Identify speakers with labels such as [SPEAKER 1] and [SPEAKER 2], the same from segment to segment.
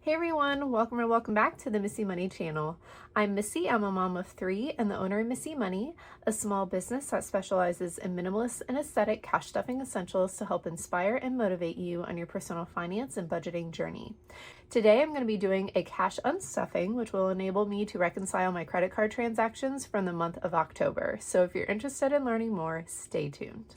[SPEAKER 1] Hey everyone, welcome or welcome back to the Missy Money channel. I'm Missy, I'm a mom of 3 and the owner of Missy Money, a small business that specializes in minimalist and aesthetic cash stuffing essentials to help inspire and motivate you on your personal finance and budgeting journey. Today I'm going to be doing a cash unstuffing, which will enable me to reconcile my credit card transactions from the month of October. So if you're interested in learning more, stay tuned.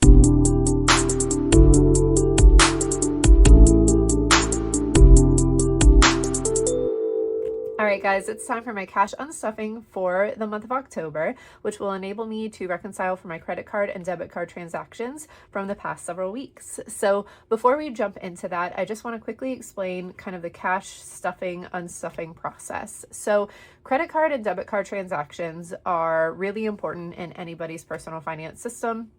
[SPEAKER 1] All right, guys, it's time for my cash unstuffing for the month of October, which will enable me to reconcile for my credit card and debit card transactions from the past several weeks. So before we jump into that, I just want to quickly explain kind of the cash stuffing, unstuffing process. So credit card and debit card transactions are really important in anybody's personal finance system.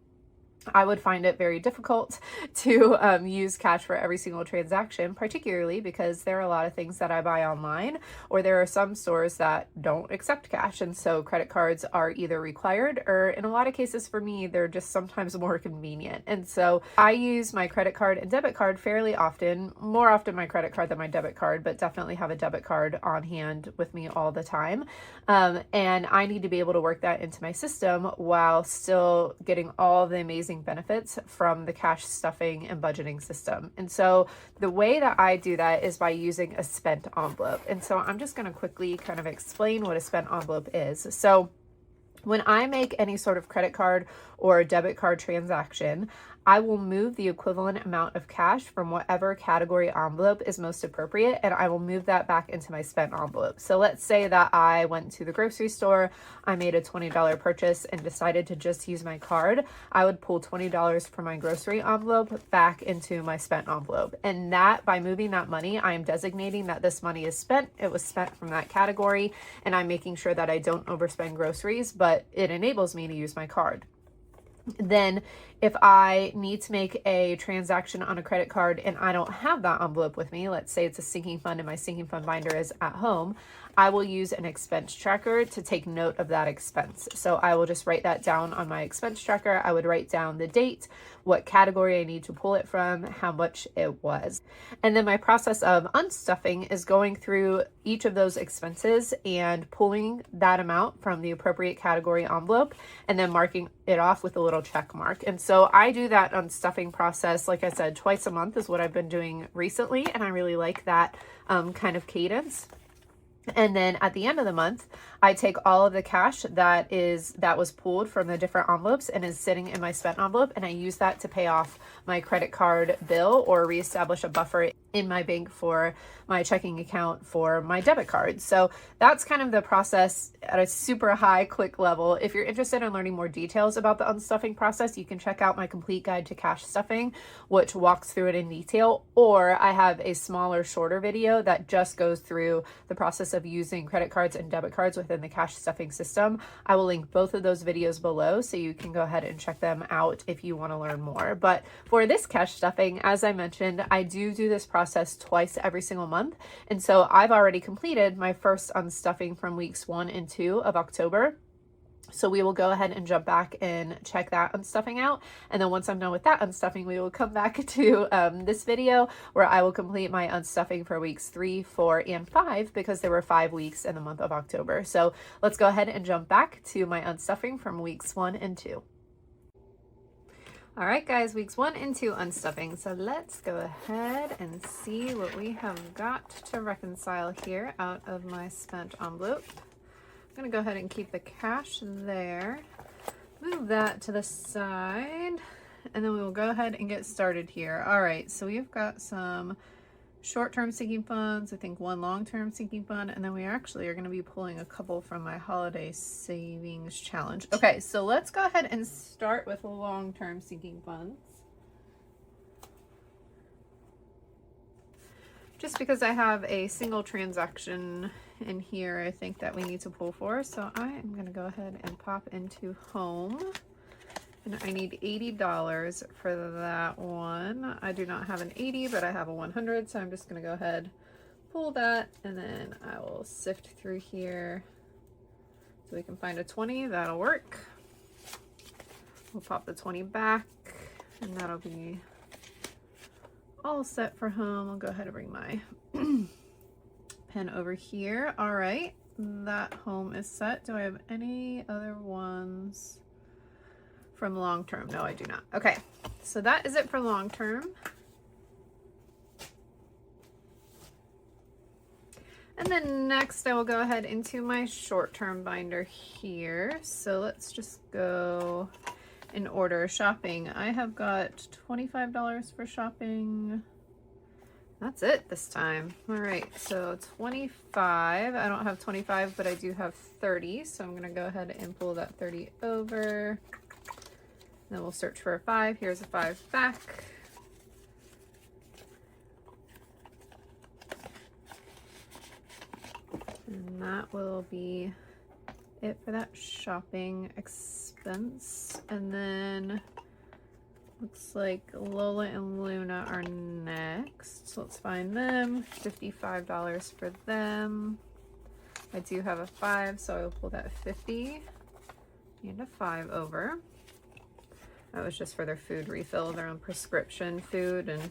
[SPEAKER 1] I would find it very difficult to use cash for every single transaction, particularly because there are a lot of things that I buy online, or there are some stores that don't accept cash. And so credit cards are either required, or in a lot of cases for me, they're just sometimes more convenient. And so I use my credit card and debit card fairly often, more often my credit card than my debit card, but definitely have a debit card on hand with me all the time. And I need to be able to work that into my system while still getting all of the amazing benefits from the cash stuffing and budgeting system. And so the way that I do that is by using a spent envelope. And so I'm just going to quickly kind of explain what a spent envelope is. So when I make any sort of credit card or debit card transaction, I will move the equivalent amount of cash from whatever category envelope is most appropriate, and I will move that back into my spent envelope. So let's say that I went to the grocery store, I made a $20 purchase and decided to just use my card. I would pull $20 from my grocery envelope back into my spent envelope. And that, by moving that money, I am designating that this money is spent. It was spent from that category, and I'm making sure that I don't overspend groceries, but it enables me to use my card. Then if I need to make a transaction on a credit card and I don't have that envelope with me, let's say it's a sinking fund and my sinking fund binder is at home, I will use an expense tracker to take note of that expense. So I will just write that down on my expense tracker. I would write down the date, what category I need to pull it from, how much it was. And then my process of unstuffing is going through each of those expenses and pulling that amount from the appropriate category envelope and then marking it off with a little check mark. And so I do that unstuffing process, like I said, twice a month is what I've been doing recently. And I really like that kind of cadence. And then at the end of the month, I take all of the cash that was pulled from the different envelopes and is sitting in my spent envelope, and I use that to pay off my credit card bill or reestablish a buffer in my bank for my checking account for my debit card. So that's kind of the process at a super high quick level. If you're interested in learning more details about the unstuffing process, you can check out my complete guide to cash stuffing, which walks through it in detail, or I have a smaller, shorter video that just goes through the process of using credit cards and debit cards within the cash stuffing system. I will link both of those videos below so you can go ahead and check them out if you want to learn more. But for this cash stuffing, as I mentioned, I do this process twice every single month. And so I've already completed my first unstuffing from weeks 1 and 2 of October. So we will go ahead and jump back and check that unstuffing out. And then once I'm done with that unstuffing, we will come back to this video where I will complete my unstuffing for weeks 3, 4, and 5 because there were 5 weeks in the month of October. So let's go ahead and jump back to my unstuffing from weeks 1 and 2. All right, guys, weeks 1 and 2 unstuffing. So let's go ahead and see what we have got to reconcile here out of my spent envelope. I'm going to go ahead and keep the cash there, move that to the side, and then we will go ahead and get started here. All right, so we've got some short-term sinking funds, I think 1 long-term sinking fund, and then we actually are going to be pulling a couple from my holiday savings challenge. Okay, so let's go ahead and start with long-term sinking funds. Just because I have a single transaction in here I think that we need to pull for, so I am going to go ahead and pop into home, and I need $80 for that one. I do not have an 80, but I have a 100, so I'm just going to go ahead, pull that, and then I will sift through here so we can find a 20. That'll work. We'll pop the 20 back, and that'll be all set for home. I'll go ahead and bring my pen over here. All right, that home is set. Do I have any other ones from long term? No, I do not. Okay, so that is it for long term. And then next I will go ahead into my short-term binder here. So let's just go in order. Shopping. I have got $25 for shopping. That's it this time. All right, so 25. I don't have 25, but I do have 30. So I'm gonna go ahead and pull that 30 over. Then we'll search for a 5. Here's a 5 back. And that will be it for that shopping expense. And then looks like Lola and Luna are next. So let's find them. $55 for them. I do have a 5, so I will pull that 50 and a 5 over. That was just for their food refill, their own prescription food. And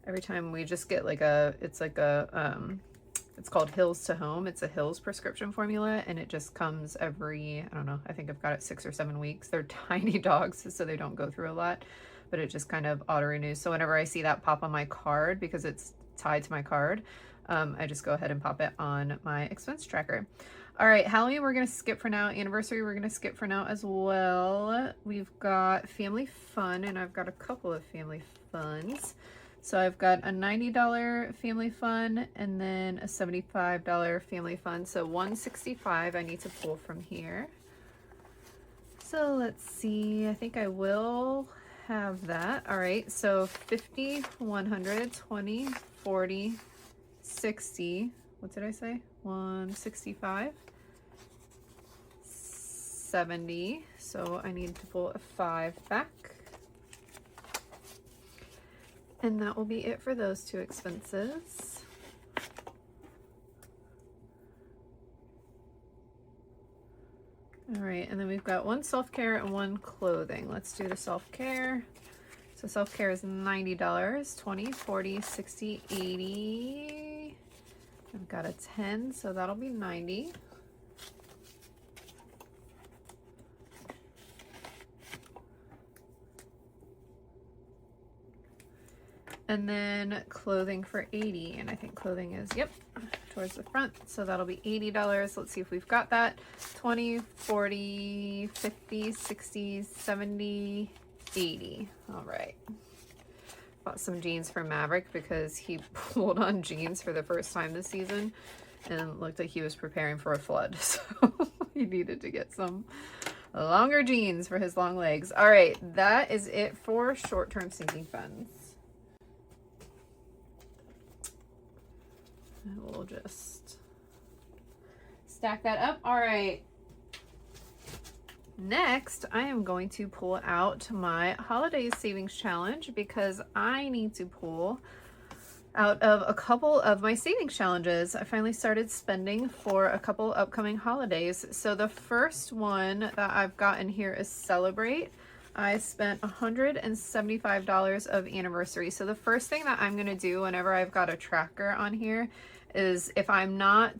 [SPEAKER 1] every time we just get like a, it's called Hills to Home. It's a Hills prescription formula, and it just comes every, I don't know, I think I've got it 6 or 7 weeks. They're tiny dogs, so they don't go through a lot, but it just kind of auto renews. So whenever I see that pop on my card, because it's tied to my card, I just go ahead and pop it on my expense tracker. All right, Halloween we're gonna skip for now. Anniversary we're gonna skip for now as well. We've got family fun, and I've got a couple of family funs. So I've got a $90 family fun and then a $75 family fun. So $165 I need to pull from here. So let's see, I think I will have that. All right, so 50, 100, 20, 40, 60. What did I say? 165, 70. So I need to pull a 5 back. And that will be it for those two expenses. All right, and then we've got one self-care and one clothing. Let's do the self-care. So self-care is $90, 20, 40, 60, 80. I've got a 10, so that'll be 90. And then clothing for 80, and I think clothing is, yep, towards the front, so that'll be $80. Let's see if we've got that. 20, 40, 50, 60, 70, 80. All right. Bought some jeans for Maverick because he pulled on jeans for the first time this season and it looked like he was preparing for a flood, so he needed to get some longer jeans for his long legs. All right, that is it for short-term sinking funds. We'll just stack that up. All right. Next, I am going to pull out my holiday savings challenge because I need to pull out of a couple of my savings challenges. I finally started spending for a couple upcoming holidays. So the first one that I've gotten here is Celebrate. I spent $175 of anniversary. So the first thing that I'm going to do whenever I've got a tracker on here is if I'm not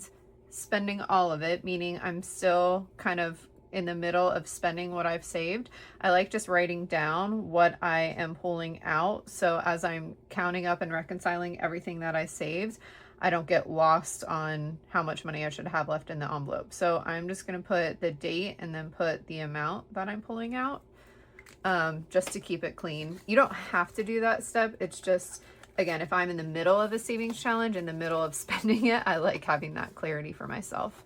[SPEAKER 1] spending all of it, meaning I'm still kind of in the middle of spending what I've saved, I like just writing down what I am pulling out. So as I'm counting up and reconciling everything that I saved, I don't get lost on how much money I should have left in the envelope. So I'm just going to put the date and then put the amount that I'm pulling out, just to keep it clean. You don't have to do that step. It's just, again, if I'm in the middle of a savings challenge, in the middle of spending it, I like having that clarity for myself.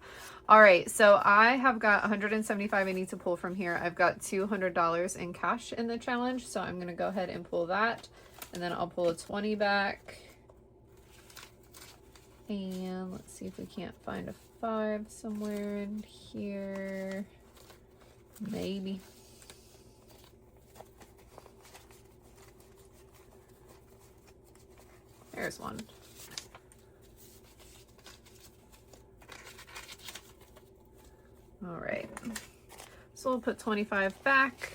[SPEAKER 1] All right, so I have got $175 I need to pull from here. I've got $200 in cash in the challenge, so I'm gonna go ahead and pull that, and then I'll pull a 20 back. And let's see if we can't find a 5 somewhere in here. Maybe. There's one. All right, so we'll put 25 back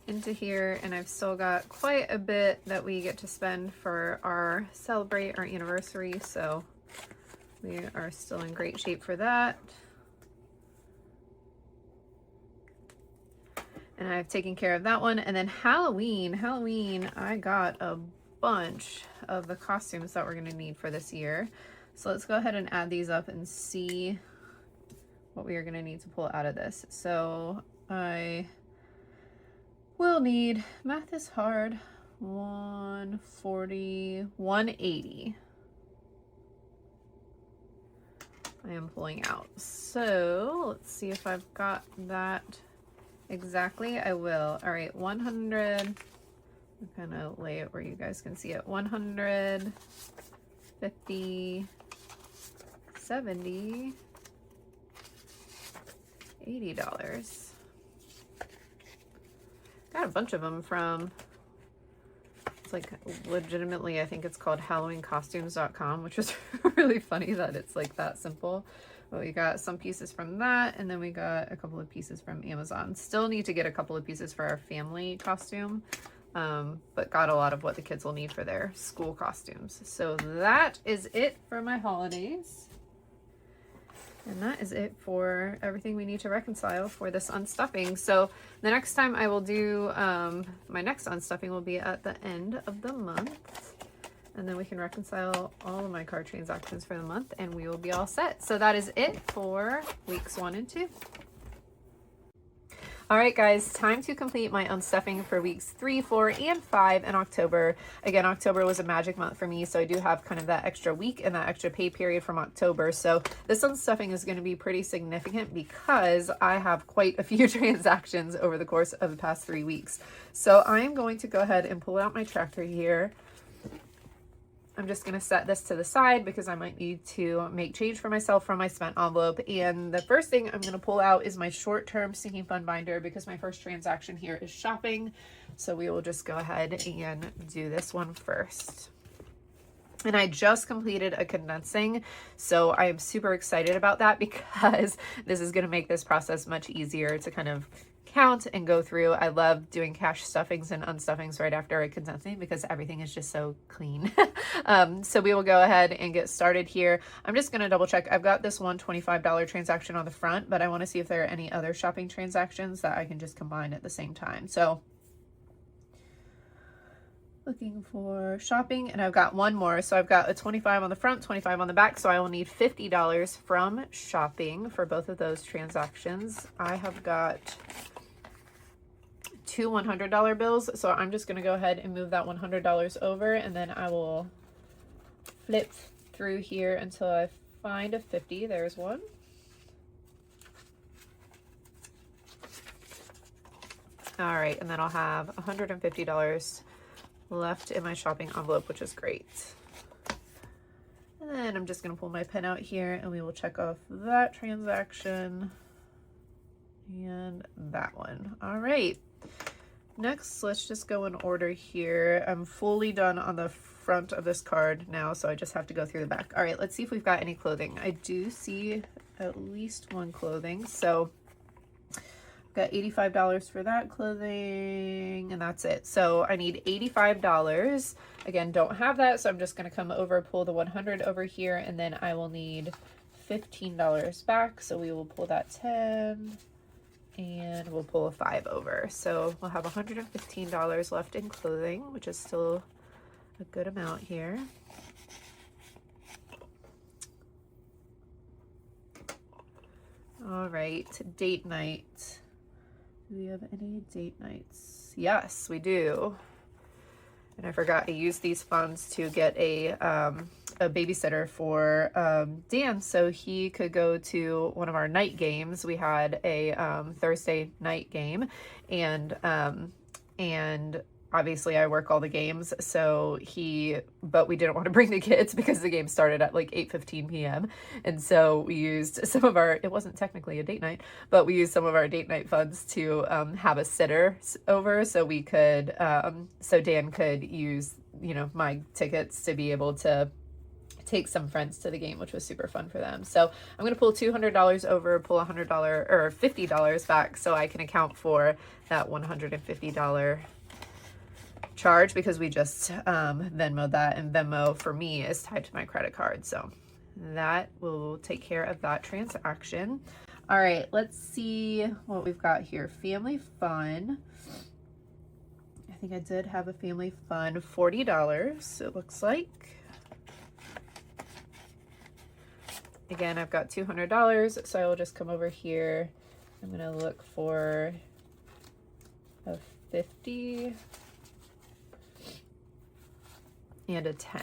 [SPEAKER 1] into here, and I've still got quite a bit that we get to spend for our Celebrate, our anniversary, so We are still in great shape for that. And I've taken care of that one. And then Halloween, I got a bunch of the costumes that we're gonna need for this year. So let's go ahead and add these up and see what we are gonna need to pull out of this. So I will need, math is hard, 140, 180. I am pulling out. So let's see if I've got that exactly. I will. All right, 100. I'm kind of lay it where you guys can see it. 100, 50, 70, $80. Got a bunch of them from, it's like legitimately, I think it's called HalloweenCostumes.com, which is really funny that it's like that simple. But we got some pieces from that, and then we got a couple of pieces from Amazon. Still need to get a couple of pieces for our family costume, but got a lot of what the kids will need for their school costumes. So that is it for my holidays. And that is it for everything we need to reconcile for this unstuffing. So the next time I will do, my next unstuffing will be at the end of the month. And then we can reconcile all of my card transactions for the month and we will be all set. So that is it for weeks 1 and 2. All right, guys, time to complete my unstuffing for weeks 3, 4, and 5 in October. Again, October was a magic month for me, so I do have kind of that extra week and that extra pay period from October. So this unstuffing is going to be pretty significant because I have quite a few transactions over the course of the past 3 weeks. So I'm going to go ahead and pull out my tracker here. I'm just going to set this to the side because I might need to make change for myself from my spent envelope. And the first thing I'm going to pull out is my short-term sinking fund binder because my first transaction here is shopping. So we will just go ahead and do this one first. And I just completed a condensing, so I am super excited about that because this is going to make this process much easier to kind of count and go through. I love doing cash stuffings and unstuffings right after a condensing because everything is just so clean. So we will go ahead and get started here. I'm just going to double check. I've got this one $25 transaction on the front, but I want to see if there are any other shopping transactions that I can just combine at the same time. So looking for shopping, and I've got one more. So I've got a 25 on the front, 25 on the back. So I will need $50 from shopping for both of those transactions. I have got 2 $100 bills. So I'm just going to go ahead and move that $100 over, and then I will flip through here until I find a 50. There's one. All right, and then I'll have $150 left in my shopping envelope, which is great. And then I'm just going to pull my pen out here and we will check off that transaction and that one. All right, next let's just go in order here. I'm fully done on the front of this card now, so I just have to go through the back. All right, let's see if we've got any clothing. I do see at least one clothing, so got $85 for that clothing, and that's it. So I need $85. Again, don't have that, so I'm just going to come over, pull the 100 over here, and then I will need $15 back. So we will pull that 10 and we'll pull a 5 over. So we'll have $115 left in clothing, which is still a good amount here. All right, date night. Do we have any date nights? Yes, we do. And I forgot I used these funds to get a babysitter for Dan, so he could go to one of our night games. We had a Thursday night game, and obviously I work all the games, so but we didn't want to bring the kids because the game started at like 8:15 p.m. And so we used some of our, it wasn't technically a date night, but we used some of our date night funds to have a sitter over so we could, so Dan could use, you know, my tickets to be able to take some friends to the game, which was super fun for them. So I'm going to pull $200 over, pull $100 or $50 back so I can account for that $150 charge because we just Venmo'd that, and Venmo for me is tied to my credit card. So that will take care of that transaction. All right, let's see what we've got here. Family fun. I think I did have a family fun, $40, it looks like. Again, I've got $200, so I will just come over here. I'm gonna look for a 50 and a 10.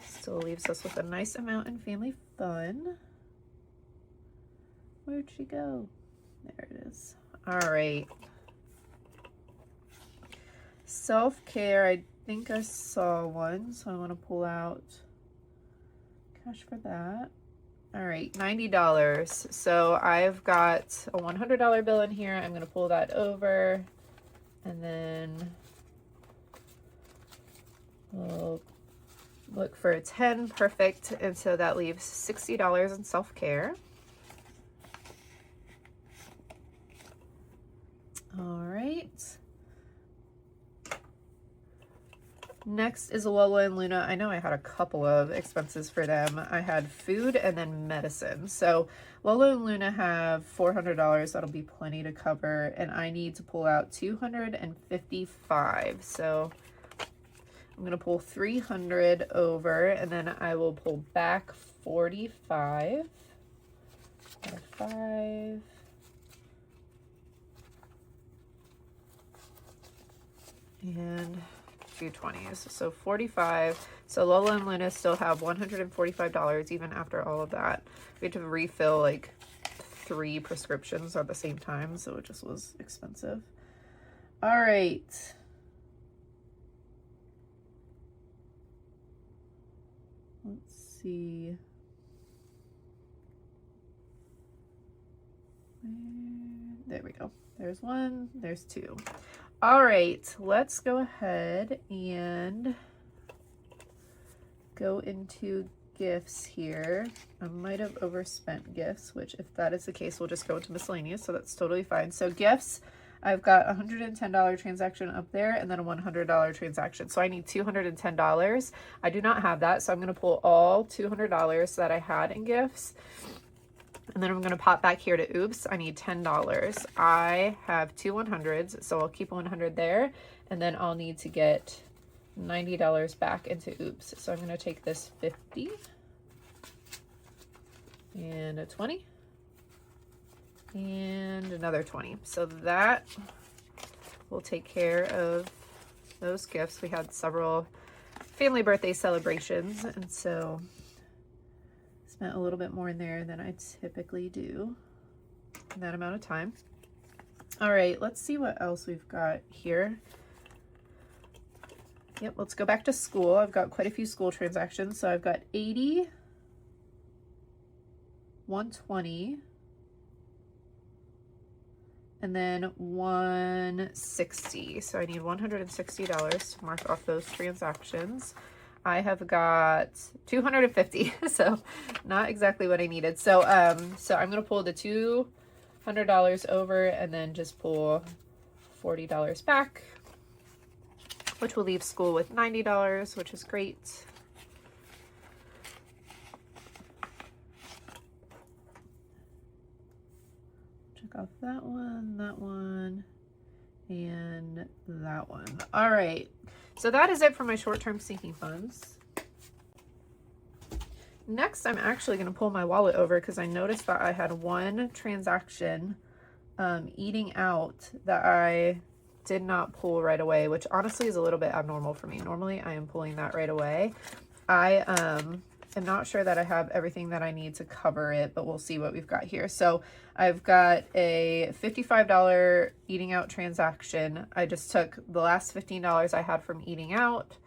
[SPEAKER 1] Still leaves us with a nice amount in family fun. Where'd she go? There it is. All right. Self-care, I think I saw one, so I want to pull out cash for that. All right, $90. So I've got a $100 bill in here. I'm going to pull that over, and then we'll look for a 10. Perfect. And so that leaves $60 in self-care. All right. Next is Lola and Luna. I know I had a couple of expenses for them. I had food and then medicine. So Lola and Luna have $400. That'll be plenty to cover. And I need to pull out $255. So I'm going to pull 300 over, and then I will pull back 45. 5. And 220s, so 45. So Lola and Luna still have $145 even after all of that. We had to refill like 3 prescriptions at the same time, so it just was expensive. All right. Let's see. There we go. There's 1, there's 2. All right, let's go ahead and go into gifts here. I might have overspent gifts, which if that is the case, we'll just go into miscellaneous, so that's totally fine. So gifts, I've got a $110 transaction up there and then a $100 transaction. So I need $210. I do not have that, so I'm gonna pull all $200 that I had in gifts. And then I'm going to pop back here to oops. I need $10. I have 2 100s, so I'll keep 100 there. And then I'll need to get $90 back into oops. So I'm going to take this 50 and a 20 and another 20. So that will take care of those gifts. We had several family birthday celebrations, and so spent a little bit more in there than I typically do in that amount of time. All right, let's see what else we've got here. Yep, let's go back to school. I've got quite a few school transactions. So I've got 80, 120, and then 160. So I need $160 to mark off those transactions. I have got 250, so not exactly what I needed. So I'm gonna pull the $200 over and then just pull $40 back, which will leave school with $90, which is great. Check off that one, and that one. All right. So that is it for my short-term sinking funds. Next, I'm actually going to pull my wallet over because I noticed that I had one transaction eating out that I did not pull right away, which honestly is a little bit abnormal for me. Normally, I am pulling that right away. I am not sure that I have everything that I need to cover it, but we'll see what we've got here. So I've got a $55 eating out transaction. I just took the last $15 I had from eating out.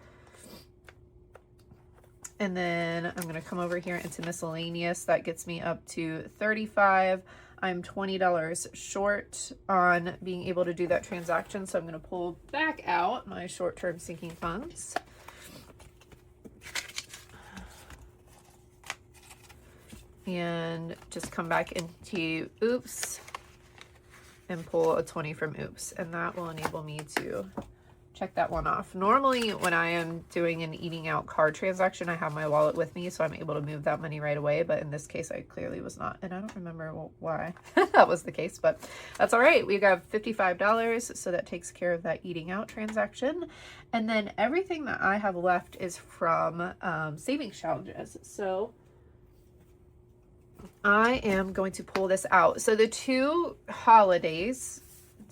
[SPEAKER 1] And then I'm going to come over here into miscellaneous. That gets me up to $35. I'm $20 short on being able to do that transaction. So I'm going to pull back out my short-term sinking funds. And just come back into oops and pull a 20 from oops, and that will enable me to check that one off. Normally when I am doing an eating out card transaction, I have my wallet with me, so I'm able to move that money right away. But in this case, I clearly was not, and I don't remember why that was the case, but that's all right. We got $55, so that takes care of that eating out transaction. And then everything that I have left is from savings challenges. So I am going to pull this out. So the two holidays,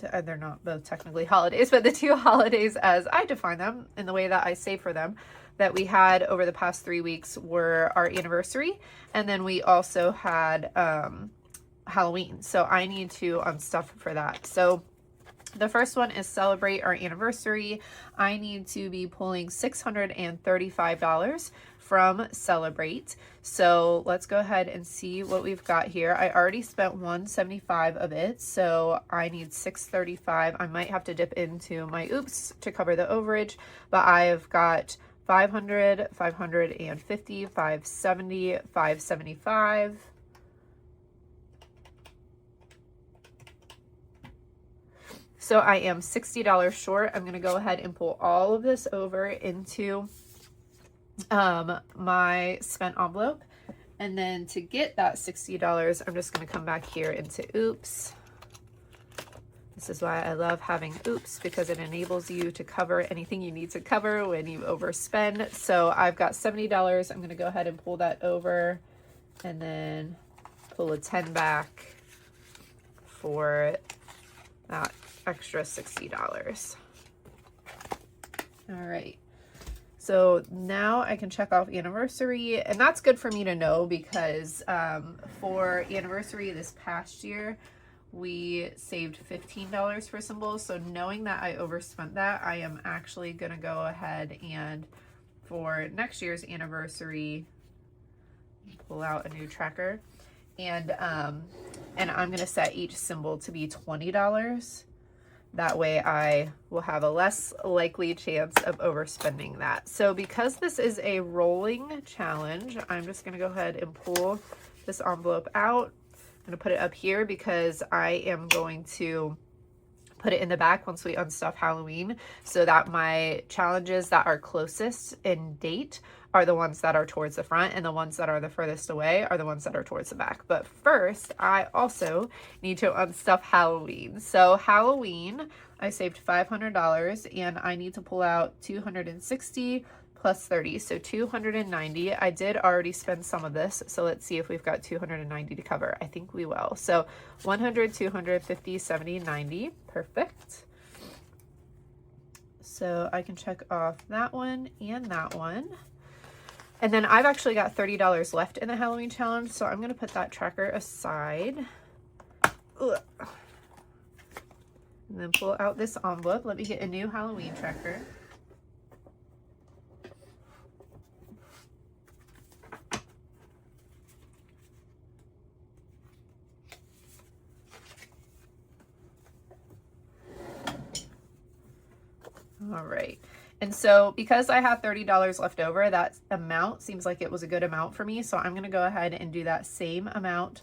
[SPEAKER 1] they're not both technically holidays, but the two holidays as I define them in the way that I save for them that we had over the past 3 weeks were our anniversary. And then we also had Halloween. So I need to unstuff for that. So the first one is celebrate our anniversary. I need to be pulling $635 from Celebrate. So let's go ahead and see what we've got here. I already spent $175 of it, so I need $635. I might have to dip into my oops to cover the overage, but I've got $500, $550, $570, $575. So I am $60 short. I'm going to go ahead and pull all of this over into my spent envelope. And then to get that $60, I'm just going to come back here into oops. This is why I love having oops, because it enables you to cover anything you need to cover when you overspend. So I've got $70. I'm going to go ahead and pull that over and then pull a 10 back for that extra $60. All right. So now I can check off anniversary, and that's good for me to know because for anniversary this past year, we saved $15 for symbols. So knowing that I overspent that, I am actually going to go ahead and for next year's anniversary, pull out a new tracker, and I'm going to set each symbol to be $20. That way I will have a less likely chance of overspending that. So because this is a rolling challenge, I'm just going to go ahead and pull this envelope out. I'm going to put it up here because I am going to put it in the back once we unstuff Halloween, so that my challenges that are closest in date are the ones that are towards the front, and the ones that are the furthest away are the ones that are towards the back. But first, I also need to unstuff Halloween. So Halloween, I saved $500, and I need to pull out $260 plus 30, so $290. I did already spend some of this, so let's see if we've got $290 to cover. I think we will. So 100, 250, 70, 90. Perfect. So I can check off that one and that one. And then I've actually got $30 left in the Halloween challenge, so I'm going to put that tracker aside. Ugh. And then pull out this envelope. Let me get a new Halloween tracker. All right. And so because I have $30 left over, that amount seems like it was a good amount for me. So I'm going to go ahead and do that same amount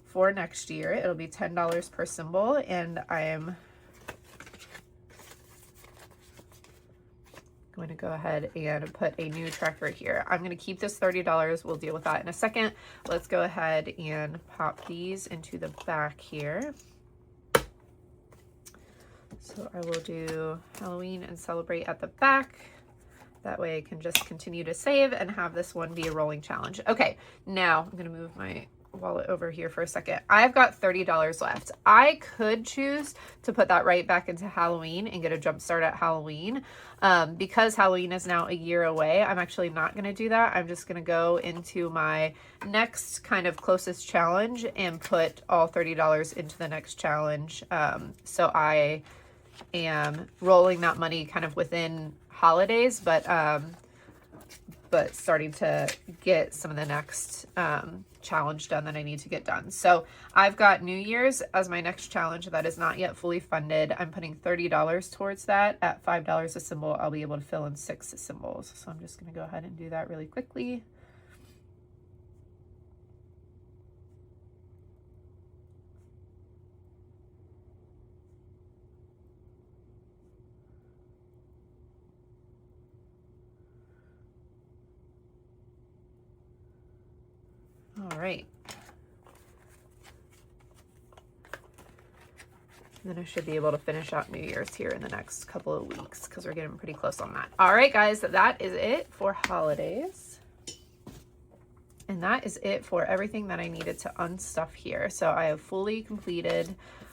[SPEAKER 1] for next year. It'll be $10 per symbol. And I am going to go ahead and put a new tracker here. I'm going to keep this $30. We'll deal with that in a second. Let's go ahead and pop these into the back here. So I will do Halloween and Celebrate at the back. That way I can just continue to save and have this one be a rolling challenge. Okay, now I'm going to move my wallet over here for a second. I've got $30 left. I could choose to put that right back into Halloween and get a jump start at Halloween. Because Halloween is now a year away, I'm actually not going to do that. I'm just going to go into my next kind of closest challenge and put all $30 into the next challenge. So I am rolling that money kind of within holidays, but starting to get some of the next challenge done that I need to get done. So I've got New Year's as my next challenge that is not yet fully funded. I'm putting $30 towards that. At $5 a symbol, I'll be able to fill in 6 symbols. So I'm just going to go ahead and do that really quickly. right. And then I should be able to finish out New Year's here in the next couple of weeks because we're getting pretty close on that. All right, guys, that is it for holidays. And that is it for everything that I needed to unstuff here. So I have fully completed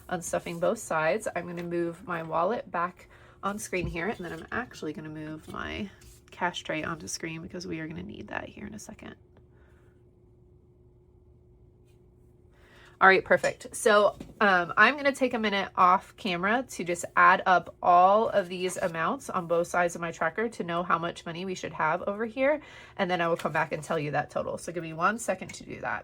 [SPEAKER 1] unstuffing both sides. I'm going to move my wallet back on screen here, and then I'm actually going to move my cash tray onto screen because we are going to need that here in a second. All right, perfect. So I'm going to take a minute off camera to just add up all of these amounts on both sides of my tracker to know how much money we should have over here. And then I will come back and tell you that total. So give me 1 second to do that.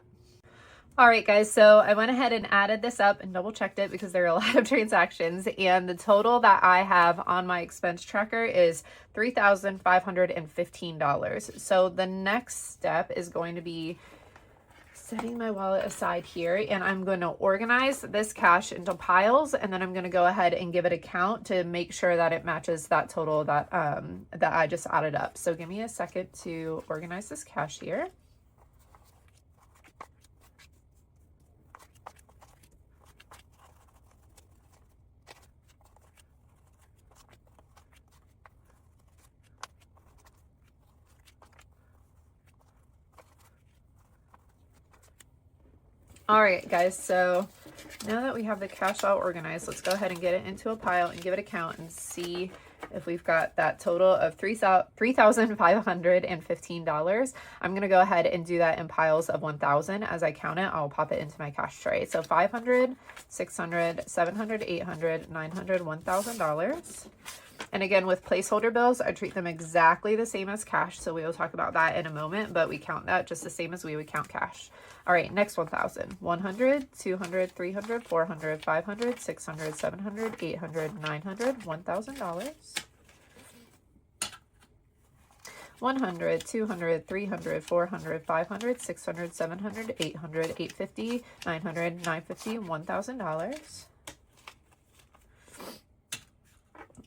[SPEAKER 1] All right, guys, so I went ahead and added this up and double checked it because there are a lot of transactions, and the total that I have on my expense tracker is $3,515. So the next step is going to be setting my wallet aside here, and I'm going to organize this cash into piles, and then I'm going to go ahead and give it a count to make sure that it matches that total that that I just added up. So give me a second to organize this cash here. All right, guys, so now that we have the cash all organized, let's go ahead and get it into a pile and give it a count and see if we've got that total of $3,515. I'm going to go ahead and do that in piles of 1,000. As I count it, I'll pop it into my cash tray. So 500, 600, 700, 800, 900, $1,000. And again, with placeholder bills, I treat them exactly the same as cash. So we will talk about that in a moment, but we count that just the same as we would count cash. All right, next 1,000, 100, 200, 300, 400, 500, 600, 700, 800, 900, $1,000. 100, 200, 300, 400, 500, 600, 700, 800, 850, 900, 950, $1,000.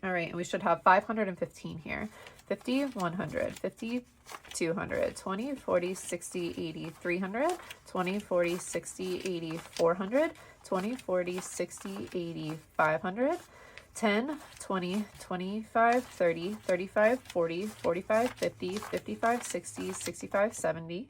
[SPEAKER 1] All right, and we should have 515 here. 50, 100, 50, 200, 20, 40, 60, 80, 300, 20, 40, 60, 80, 400, 20, 40, 60, 80, 500, 10, 20, 25, 30, 35, 40, 45, 50, 55, 60, 65, 70.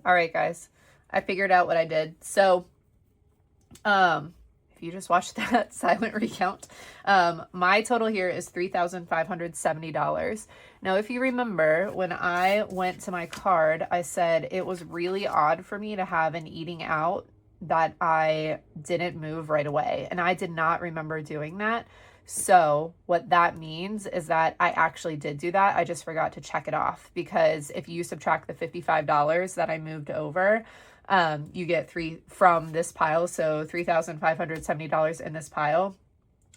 [SPEAKER 1] All right, guys, I figured out what I did. So, if you just watched that silent recount, my total here is $3,570. Now, if you remember, when I went to my card, I said it was really odd for me to have an eating out that I didn't move right away. And I did not remember doing that. So what that means is that I actually did do that. I just forgot to check it off, because if you subtract the $55 that I moved over, you get three from this pile. So $3,570 in this pile.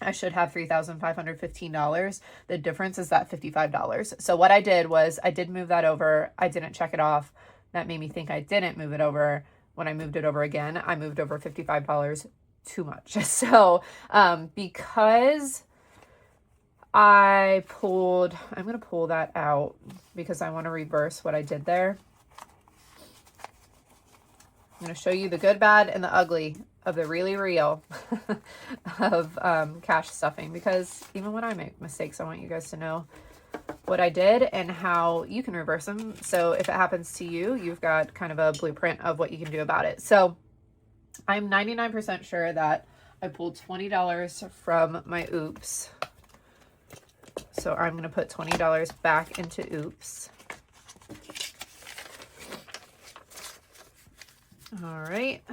[SPEAKER 1] I should have $3,515. The difference is that $55. So what I did was I did move that over. I didn't check it off. That made me think I didn't move it over. When I moved it over again, I moved over $55 too much. So because I pulled, I'm going to pull that out because I want to reverse what I did there. I'm going to show you the good, bad, and the ugly of the really real of cash stuffing, because even when I make mistakes, I want you guys to know what I did and how you can reverse them. So if it happens to you, you've got kind of a blueprint of what you can do about it. So I'm 99% sure that I pulled $20 from my oops. So I'm going to put $20 back into oops. All right.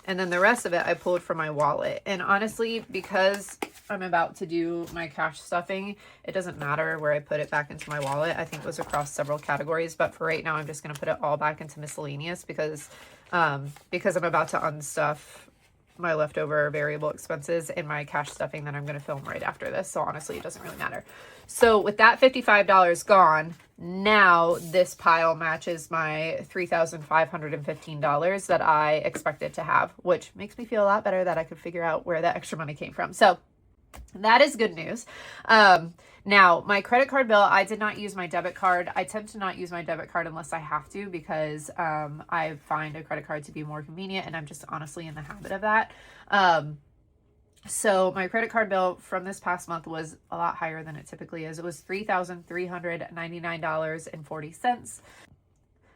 [SPEAKER 1] And then the rest of it I pulled from my wallet. And honestly, because I'm about to do my cash stuffing. It doesn't matter where I put it back into my wallet. I think it was across several categories, but for right now, I'm just going to put it all back into miscellaneous because I'm about to unstuff my leftover variable expenses in my cash stuffing that I'm going to film right after this. So honestly, it doesn't really matter. So with that $55 gone, now this pile matches my $3,515 that I expected to have, which makes me feel a lot better that I could figure out where that extra money came from. So that is good news. Now, my credit card bill, I did not use my debit card. I tend to not use my debit card unless I have to because I find a credit card to be more convenient, and I'm just honestly in the habit of that. So my credit card bill from this past month was a lot higher than it typically is. It was $3,399.40.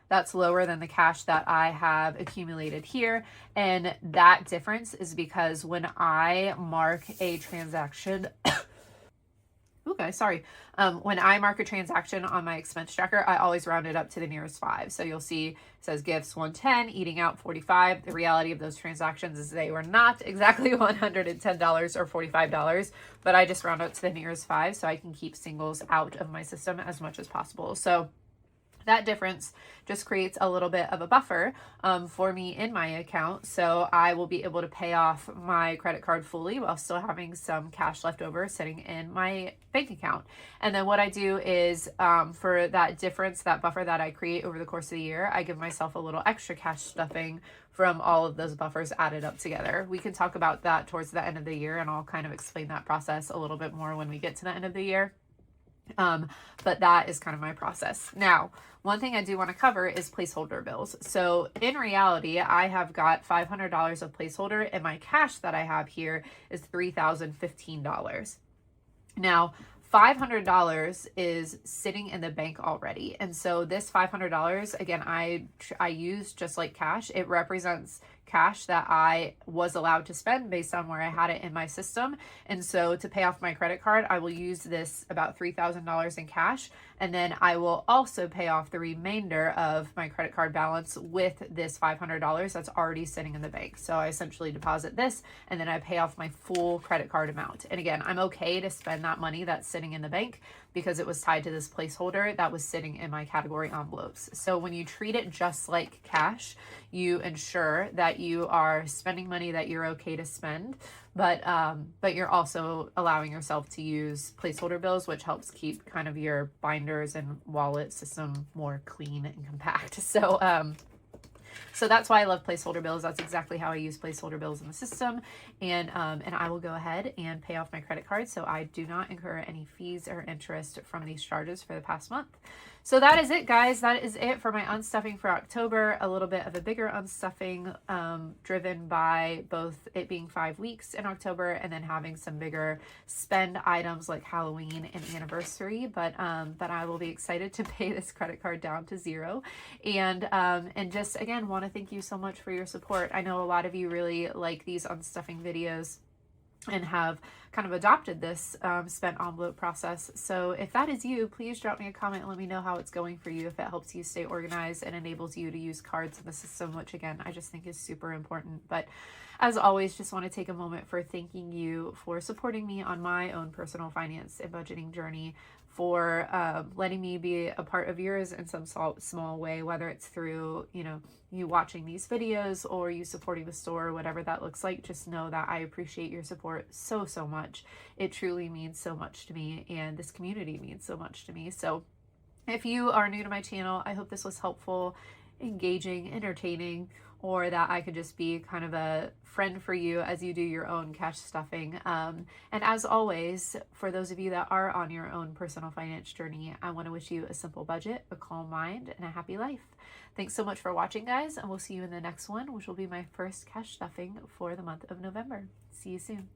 [SPEAKER 1] That's lower than the cash that I have accumulated here. And that difference is because when I mark a transaction, when I mark a transaction on my expense tracker, I always round it up to the nearest 5. So you'll see it says gifts 110, eating out 45. The reality of those transactions is they were not exactly $110 or $45, but I just round up to the nearest 5 so I can keep singles out of my system as much as possible. So that difference just creates a little bit of a buffer for me in my account. So I will be able to pay off my credit card fully while still having some cash left over sitting in my bank account. And then what I do is for that difference, that buffer that I create over the course of the year, I give myself a little extra cash stuffing from all of those buffers added up together. We can talk about that towards the end of the year, and I'll kind of explain that process a little bit more when we get to the end of the year. But that is kind of my process. Now, one thing I do want to cover is placeholder bills. So in reality, I have got $500 of placeholder, and my cash that I have here is $3,015. Now, $500 is sitting in the bank already. And so this $500, again, I use just like cash. It represents cash that I was allowed to spend based on where I had it in my system. And so to pay off my credit card, I will use this about $3,000 in cash. And then I will also pay off the remainder of my credit card balance with this $500 that's already sitting in the bank. So I essentially deposit this and then I pay off my full credit card amount. And again, I'm okay to spend that money that's sitting in the bank because it was tied to this placeholder that was sitting in my category envelopes. So when you treat it just like cash, you ensure that you are spending money that you're okay to spend, but you're also allowing yourself to use placeholder bills, which helps keep kind of your binders and wallet system more clean and compact. So that's why I love placeholder bills. That's exactly how I use placeholder bills in the system. And I will go ahead and pay off my credit card so I do not incur any fees or interest from these charges for the past month. So that is it, guys. That is it for my unstuffing for October. A little bit of a bigger unstuffing driven by both it being 5 weeks in October and then having some bigger spend items like Halloween and anniversary. But I will be excited to pay this credit card down to 0. And just, again, want to thank you so much for your support. I know a lot of you really like these unstuffing videos and have kind of adopted this spent envelope process. So if that is you, please drop me a comment and let me know how it's going for you, if it helps you stay organized and enables you to use cards in the system, which again, I just think is super important. But as always, just want to take a moment for thanking you for supporting me on my own personal finance and budgeting journey, for letting me be a part of yours in some small way, whether it's through, you watching these videos or you supporting the store, whatever that looks like. Just know that I appreciate your support so much. It truly means so much to me, and this community means so much to me. So if you are new to my channel, I hope this was helpful, engaging, entertaining, or that I could just be kind of a friend for you as you do your own cash stuffing. And as always, for those of you that are on your own personal finance journey, I want to wish you a simple budget, a calm mind, and a happy life. Thanks so much for watching, guys, and we'll see you in the next one, which will be my first cash stuffing for the month of November. See you soon.